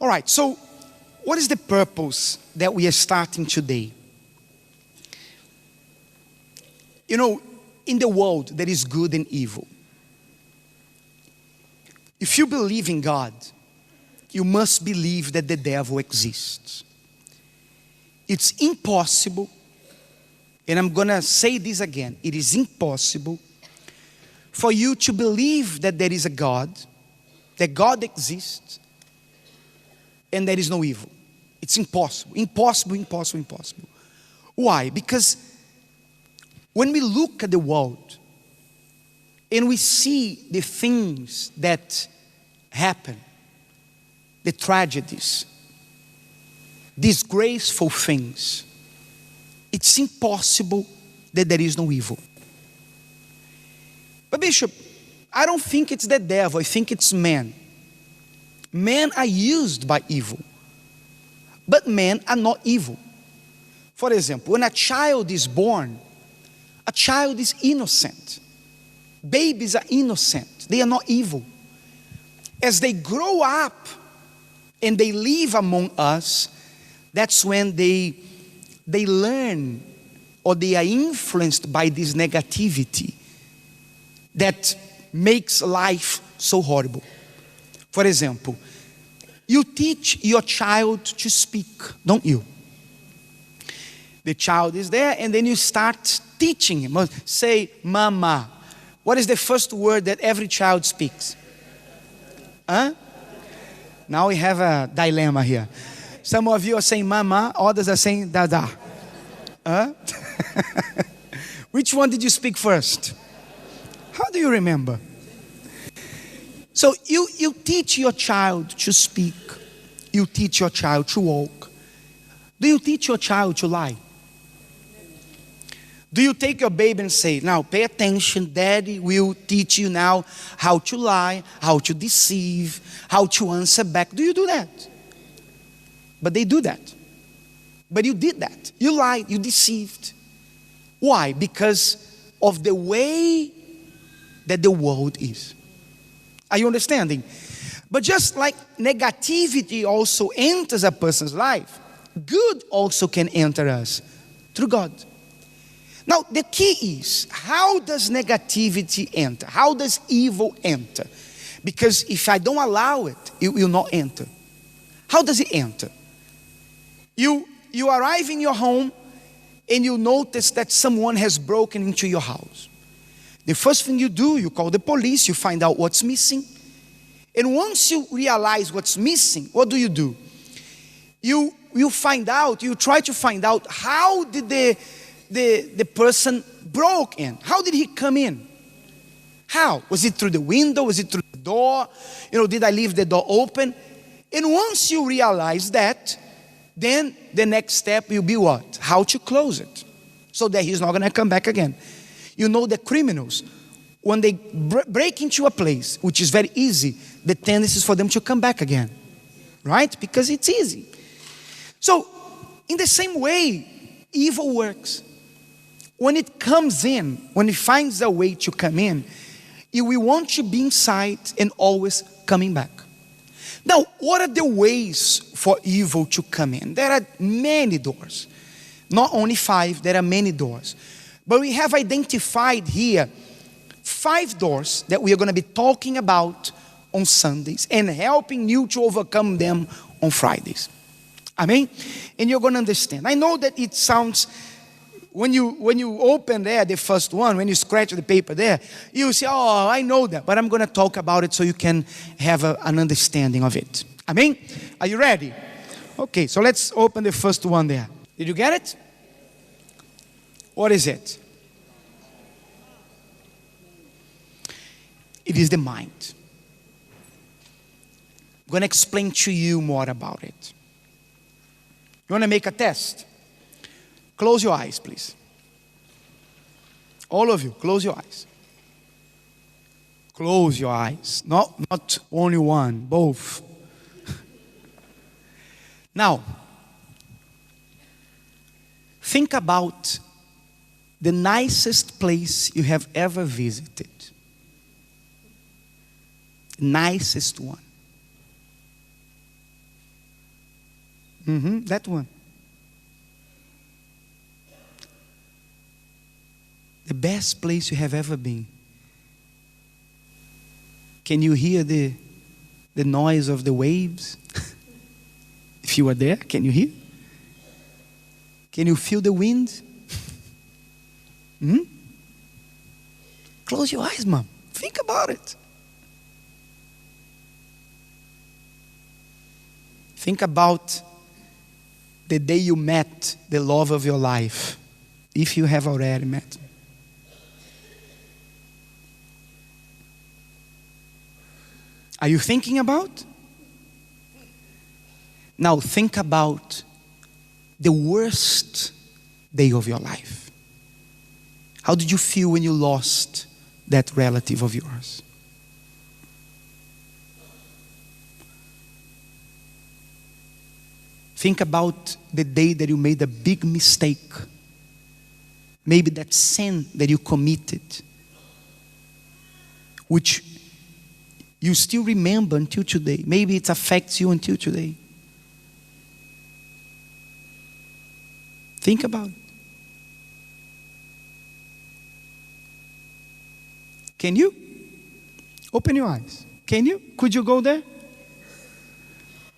All right, so what is the purpose that we are starting today? You know, in the world there is good and evil. If you believe in God, you must believe that the devil exists. It's impossible, and I'm going to say this again, it is impossible for you to believe that there is a God, that God exists, and there is no evil. It's impossible, impossible, impossible, impossible. Why? Because when we look at the world and we see the things that happen, the tragedies, disgraceful things, it's impossible that there is no evil. But Bishop, I don't think it's the devil, I think it's man. Men are used by evil, but men are not evil. For example, when a child is born, a child is innocent. Babies are innocent, they are not evil. As they grow up and they live among us, that's when they learn, or they are influenced by this negativity that makes life so horrible. For example, you teach your child to speak, don't you? The child is there and then you start teaching him. Say, mama. What is the first word that every child speaks? Huh? Now we have a dilemma here. Some of you are saying mama, others are saying dada. Huh? Which one did you speak first? How do you remember? So you teach your child to speak. You teach your child to walk. Do you teach your child to lie? Do you take your baby and say, now pay attention, daddy will teach you now how to lie, how to deceive, how to answer back. Do you do that? But they do that. But you did that. You lied, you deceived. Why? Because of the way that the world is. Are you understanding? But just like negativity also enters a person's life, good also can enter us through God. Now the key is, how does negativity enter? How does evil enter? Because if I don't allow it, it will not enter. How does it enter? You arrive in your home and you notice that someone has broken into your house. The first thing you do, you call the police, you find out what's missing. And once you realize what's missing, what do? You find out, you try to find out, how did the person broke in? How did he come in? How? Was it through the window? Was it through the door? Did I leave the door open? And once you realize that, then the next step will be what? How to close it, so that he's not going to come back again. The criminals, when they break into a place, which is very easy, the tendency is for them to come back again. Right? Because it's easy. So, in the same way, evil works. When it comes in, when it finds a way to come in, it will want to be inside and always coming back. Now, what are the ways for evil to come in? There are many doors. Not only 5, there are many doors. But we have identified here 5 doors that we are going to be talking about on Sundays and helping you to overcome them on Fridays. Amen? And you're going to understand. I know that it sounds, when you open there, the first one, when you scratch the paper there, you say, oh, I know that. But I'm going to talk about it so you can have an understanding of it. Amen? Are you ready? Okay, so let's open the first one there. Did you get it? What is it? It is the mind. I'm going to explain to you more about it. You want to make a test? Close your eyes, please. All of you, close your eyes. Close your eyes. Not only one, both. Now, think about the nicest place you have ever visited. Nicest one. That one. The best place you have ever been. Can you hear the noise of the waves? If you are there, can you hear? Can you feel the wind? Close your eyes, Mom. Think about it. Think about the day you met the love of your life, if you have already met. Are you thinking about? Now think about the worst day of your life. How did you feel when you lost that relative of yours? Think about the day that you made a big mistake. Maybe that sin that you committed, which you still remember until today. Maybe it affects you until today. Think about it. Can you? Open your eyes. Can you? Could you go there?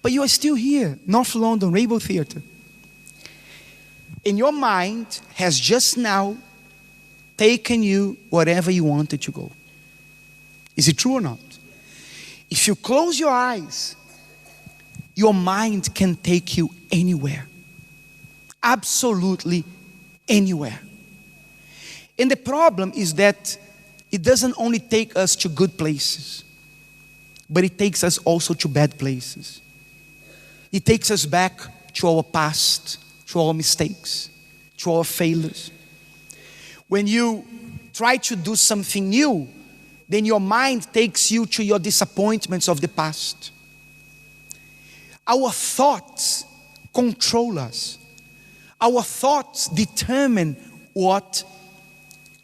But you are still here, North London, Rainbow Theatre. And your mind has just now taken you wherever you wanted to go. Is it true or not? If you close your eyes, your mind can take you anywhere. Absolutely anywhere. And the problem is that it doesn't only take us to good places, but it takes us also to bad places. It takes us back to our past, to our mistakes, to our failures. When you try to do something new, then your mind takes you to your disappointments of the past. Our thoughts control us. Our thoughts determine what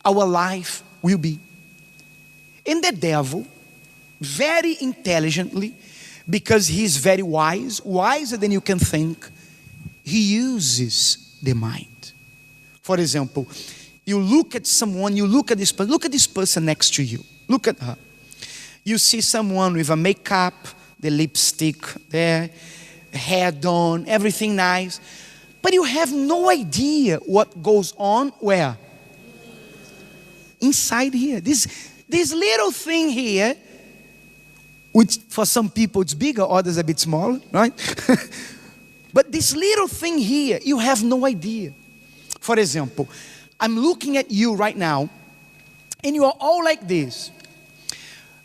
our life will be. And the devil, very intelligently, because he's very wise, wiser than you can think, he uses the mind. For example, you look at someone, you look at this person next to you. Look at her. You see someone with a makeup, the lipstick there, hair done, everything nice. But you have no idea what goes on where? Inside here. This little thing here, which for some people it's bigger, others a bit smaller, right? But this little thing here, you have no idea. For example, I'm looking at you right now, and you are all like this.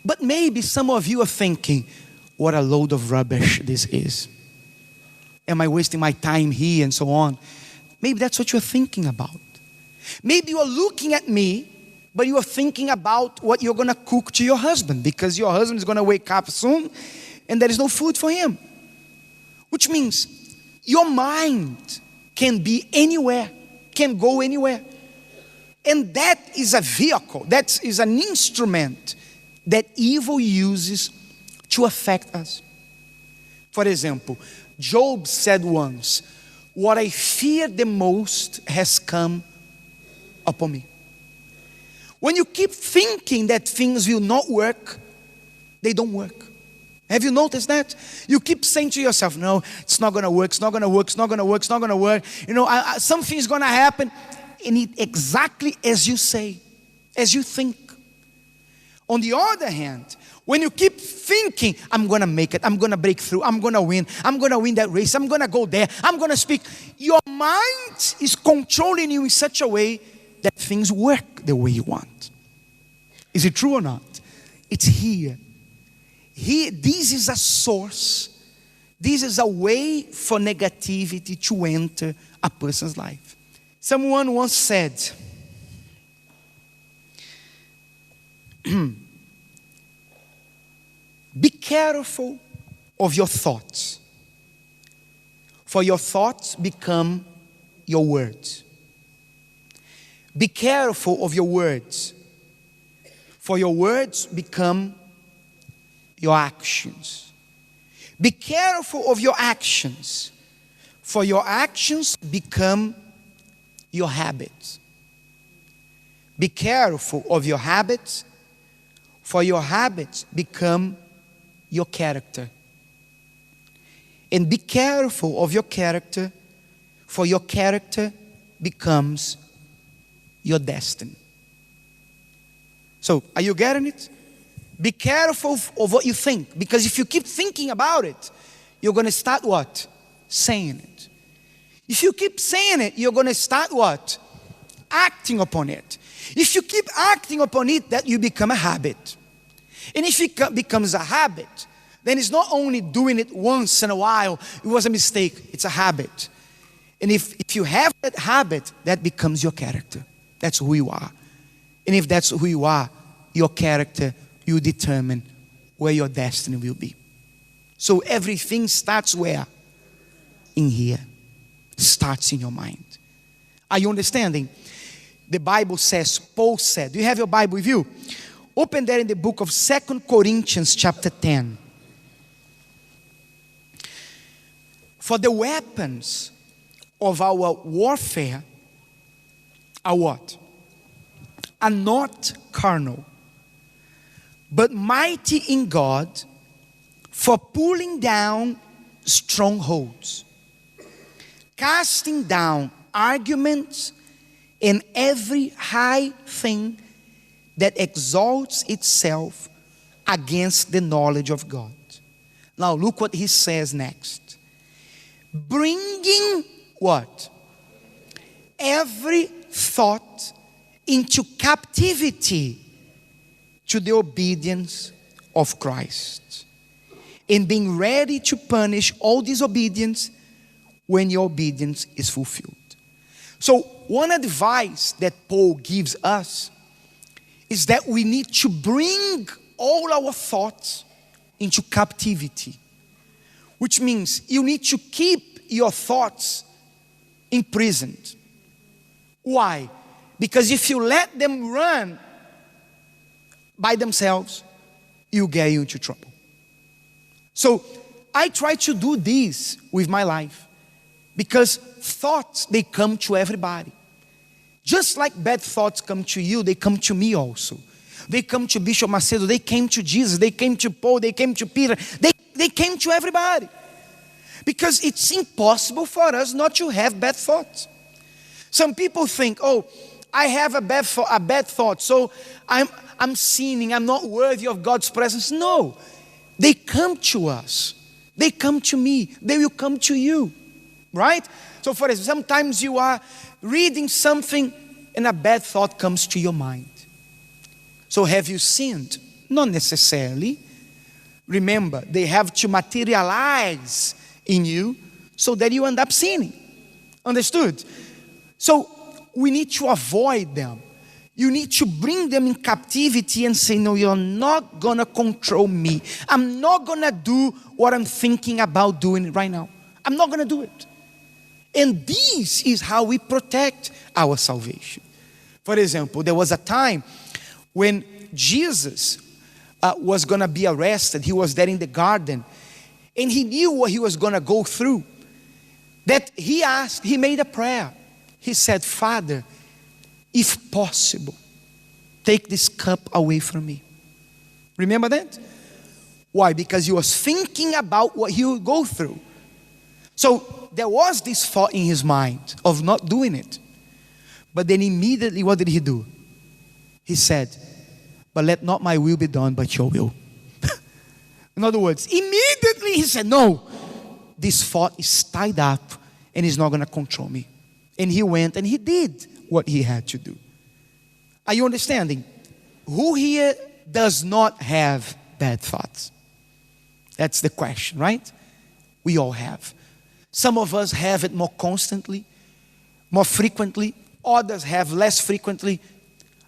But maybe some of you are thinking, what a load of rubbish this is. Am I wasting my time here and so on? Maybe that's what you're thinking about. Maybe you are looking at me, but you are thinking about what you're going to cook to your husband, because your husband is going to wake up soon and there is no food for him. Which means your mind can be anywhere, can go anywhere. And that is a vehicle, that is an instrument that evil uses to affect us. For example, Job said once, what I fear the most has come upon me. When you keep thinking that things will not work, they don't work. Have you noticed that? You keep saying to yourself, no, it's not going to work, it's not going to work, it's not going to work, it's not going to work. You know, something's going to happen. And it exactly as you say, as you think. On the other hand, when you keep thinking, I'm going to make it, I'm going to break through, I'm going to win that race, I'm going to go there, I'm going to speak. Your mind is controlling you in such a way that things work the way you want. Is it true or not? It's here. Here, this is a source. This is a way for negativity to enter a person's life. Someone once said, be careful of your thoughts, for your thoughts become your words. Be careful of your words, for your words become your actions. Be careful of your actions, for your actions become your habits. Be careful of your habits, for your habits become your character. And be careful of your character, for your character becomes your destiny. So, are you getting it? Be careful of what you think, because if you keep thinking about it, you're going to start what? Saying it. If you keep saying it, you're going to start what? Acting upon it. If you keep acting upon it, that you become a habit. And if it becomes a habit, then it's not only doing it once in a while, it was a mistake, it's a habit. And if you have that habit, that becomes your character. That's who you are. And if that's who you are, your character, you determine where your destiny will be. So everything starts where? In here. Starts in your mind. Are you understanding? The Bible says, Paul said, do you have your Bible with you? Open there in the book of 2 Corinthians chapter 10. For the weapons of our warfare are what? Are not carnal, but mighty in God for pulling down strongholds, casting down arguments and every high thing that exalts itself against the knowledge of God. Now look what he says next. Bringing what? Every thought into captivity to the obedience of Christ, and being ready to punish all disobedience when your obedience is fulfilled. So one advice that Paul gives us is that we need to bring all our thoughts into captivity, which means you need to keep your thoughts imprisoned. Why? Because if you let them run by themselves, you get into trouble. So I try to do this with my life, because thoughts, they come to everybody. Just like bad thoughts come to you, they come to me also. They come to Bishop Macedo, they came to Jesus, they came to Paul, they came to Peter, they came to everybody. Because it's impossible for us not to have bad thoughts. Some people think, oh, I have a bad thought, so I'm sinning, I'm not worthy of God's presence. No, they come to us. They come to me. They will come to you, right? So for example, sometimes you are reading something and a bad thought comes to your mind. So have you sinned? Not necessarily. Remember, they have to materialize in you so that you end up sinning. Understood? So we need to avoid them. You need to bring them in captivity and say, no, you're not going to control me. I'm not going to do what I'm thinking about doing right now. I'm not going to do it. And this is how we protect our salvation. For example, there was a time when Jesus was going to be arrested. He was there in the garden. And he knew what he was going to go through. That he made a prayer. He said, Father, if possible, take this cup away from me. Remember that? Why? Because he was thinking about what he would go through. So there was this thought in his mind of not doing it. But then immediately, what did he do? He said, but let not my will be done, but your will. In other words, immediately he said, no, this thought is tied up and is not going to control me. And he went and he did what he had to do. Are you understanding? Who here does not have bad thoughts? That's the question, right? We all have. Some of us have it more constantly, more frequently. Others have less frequently,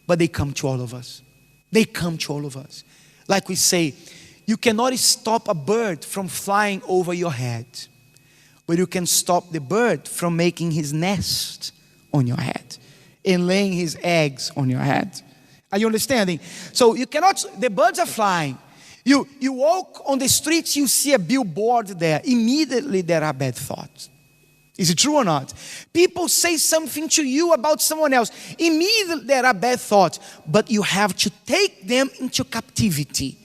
but they come to all of us. They come to all of us. Like we say, you cannot stop a bird from flying over your head, but you can stop the bird from making his nest on your head and laying his eggs on your head. Are you understanding? So you cannot, the birds are flying. You walk on the streets, you see a billboard there. Immediately there are bad thoughts. Is it true or not? People say something to you about someone else. Immediately there are bad thoughts, but you have to take them into captivity,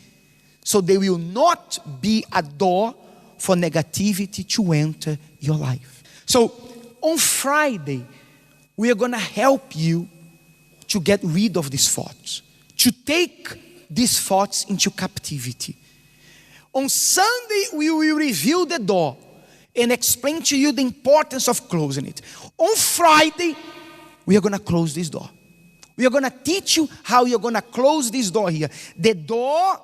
so they will not be a door for negativity to enter your life. So on Friday, we are going to help you to get rid of these thoughts, to take these thoughts into captivity. On Sunday, we will reveal the door and explain to you the importance of closing it. On Friday, we are going to close this door. We are going to teach you how you're going to close this door here. The door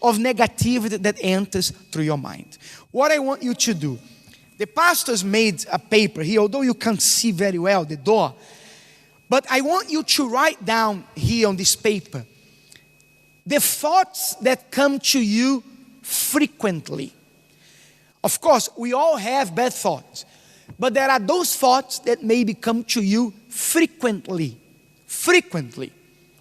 of negativity that enters through your mind. What I want you to do, the pastors made a paper here, although you can't see very well the door, but I want you to write down here on this paper the thoughts that come to you frequently. Of course, we all have bad thoughts, but there are those thoughts that maybe come to you frequently. Frequently.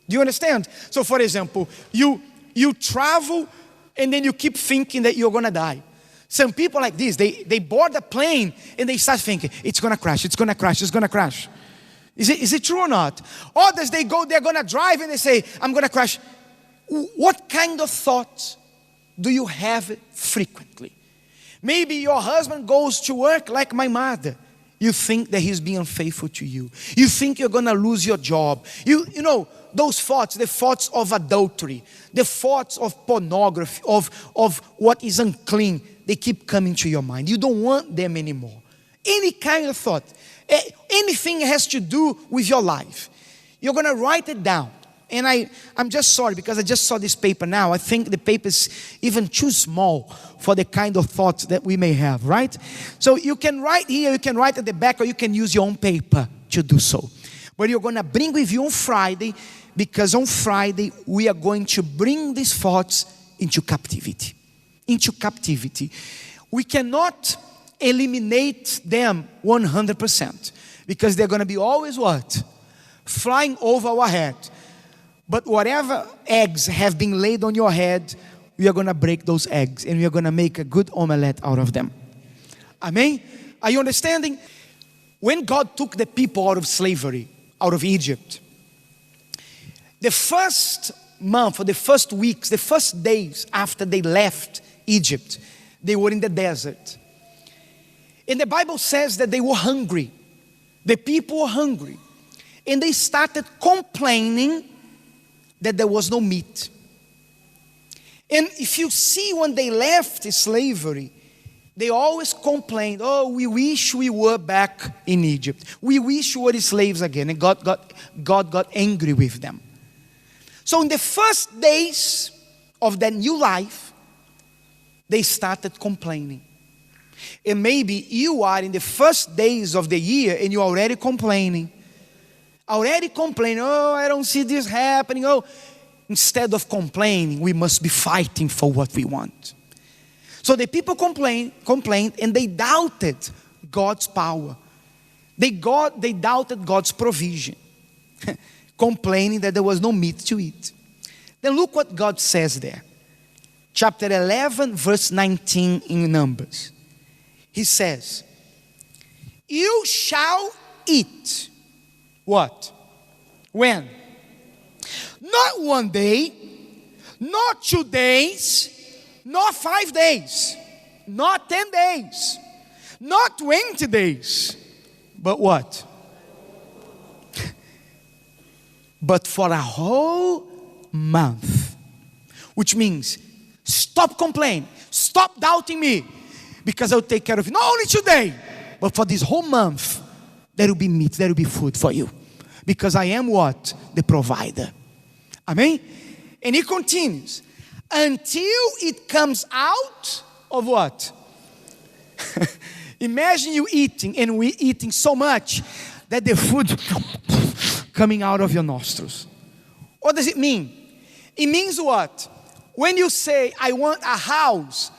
Do you understand? So for example, you travel and then you keep thinking that you're going to die. Some people like this, they board a plane and they start thinking, it's going to crash, it's going to crash, it's going to crash. Is it true or not? Others, they're going to drive and they say, I'm going to crash. What kind of thoughts do you have frequently? Maybe your husband goes to work like my mother. You think that he's being unfaithful to you. You think you're going to lose your job. You know, those thoughts, the thoughts of adultery, the thoughts of pornography, of what is unclean, they keep coming to your mind. You don't want them anymore. Any kind of thought, anything has to do with your life, you're going to write it down. And I'm just sorry because I just saw this paper now. I think the paper is even too small for the kind of thoughts that we may have, right? So you can write here, you can write at the back, or you can use your own paper to do so. But you're going to bring with you on Friday, because on Friday we are going to bring these thoughts into captivity. Into captivity. We cannot eliminate them 100%, because they're going to be always what? Flying over our head. But whatever eggs have been laid on your head, we are going to break those eggs and we are going to make a good omelette out of them. Amen? Are you understanding? When God took the people out of slavery, out of Egypt, the first month or the first weeks, the first days after they left Egypt, they were in the desert. And the Bible says that they were hungry. The people were hungry. And they started complaining that there was no meat. And if you see when they left slavery, they always complained, oh, we wish we were back in Egypt. We wish we were slaves again. And God got angry with them. So in the first days of their new life, they started complaining. And maybe you are in the first days of the year and you're already complaining. Oh, I don't see this happening. Oh, instead of complaining, we must be fighting for what we want. So the people complained, and they doubted God's power. They doubted God's provision, complaining that there was no meat to eat. Then look what God says there. Chapter 11, verse 19 in Numbers. He says, you shall eat. What? When? Not 1 day, not 2 days, not 5 days, not 10 days, not 20 days, but what? But for a whole month. Which means, stop complaining, stop doubting me, because I'll take care of you. Not only today, but for this whole month. There will be meat, there will be food for you. Because I am what? The provider. Amen? And he continues. Until it comes out of what? Imagine you eating, and we eating so much that the food coming out of your nostrils. What does it mean? It means what? When you say, I want a house,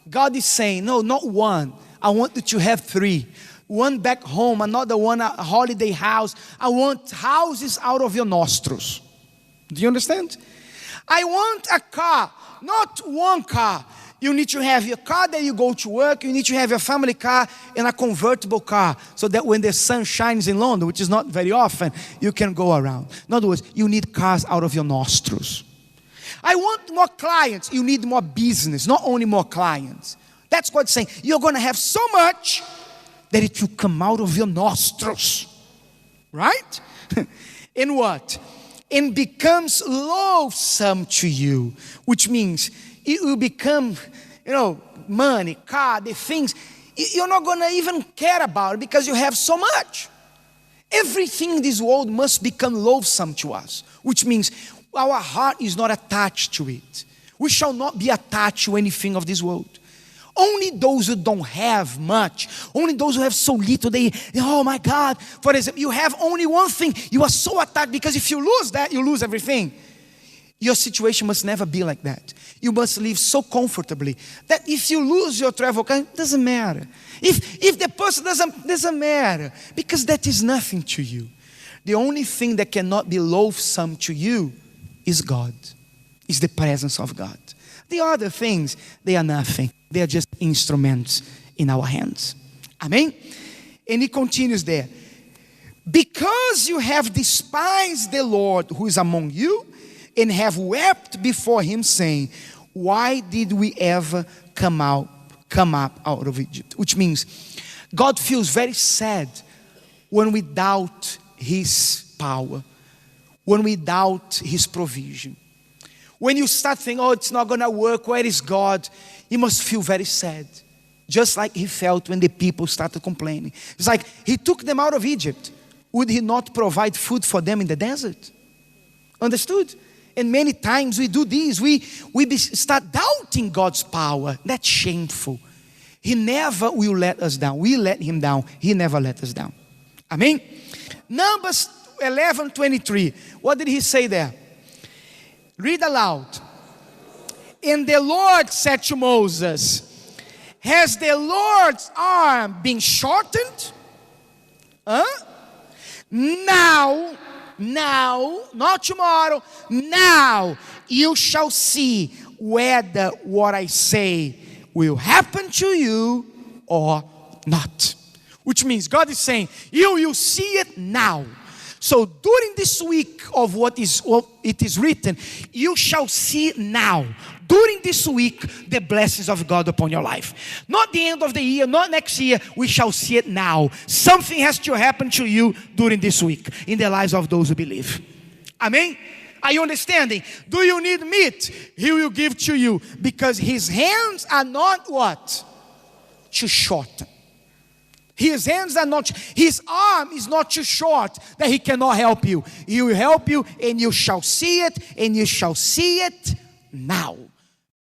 God is saying, no, not one. I want you to have 3. One back home, another one a holiday house. I want houses out of your nostrils. Do you understand? I want a car, not one car. You need to have your car that you go to work. You need to have your family car and a convertible car so that when the sun shines in London, which is not very often, you can go around. In other words, you need cars out of your nostrils. I want more clients. You need more business, not only more clients. That's what it's saying. You're going to have so much that it will come out of your nostrils. Right? And what? And becomes loathsome to you, which means it will become, money, car, the things. You're not going to even care about it because you have so much. Everything in this world must become loathsome to us, which means our heart is not attached to it. We shall not be attached to anything of this world. Only those who don't have much, only those who have so little, oh my God. For example, you have only one thing. You are so attached because if you lose that, you lose everything. Your situation must never be like that. You must live so comfortably that if you lose your travel car, it doesn't matter. If the person doesn't matter, because that is nothing to you. The only thing that cannot be loathsome to you is God, is the presence of God. The other things, they are nothing. They are just instruments in our hands. Amen? And he continues there. Because you have despised the Lord who is among you, and have wept before him, saying, why did we ever come up out of Egypt? Which means God feels very sad when we doubt his power, when we doubt his provision. When you start thinking, oh, it's not going to work, where is God? You must feel very sad. Just like he felt when the people started complaining. It's like he took them out of Egypt. Would he not provide food for them in the desert? Understood? And many times we do this. We start doubting God's power. That's shameful. He never will let us down. We let him down. He never let us down. Amen? Numbers 11:23. What did he say there? Read aloud. And the Lord said to Moses, has the Lord's arm been shortened? Now, not tomorrow, now you shall see whether what I say will happen to you or not. Which means God is saying, you will see it now. So during this week of what it is written, you shall see now. During this week, the blessings of God upon your life. Not the end of the year, not next year. We shall see it now. Something has to happen to you during this week in the lives of those who believe. Amen? Are you understanding? Do you need meat? He will give to you. Because his hands are not what? Too short. His hands are not, his arm is not too short that he cannot help you. He will help you and you shall see it, and you shall see it now.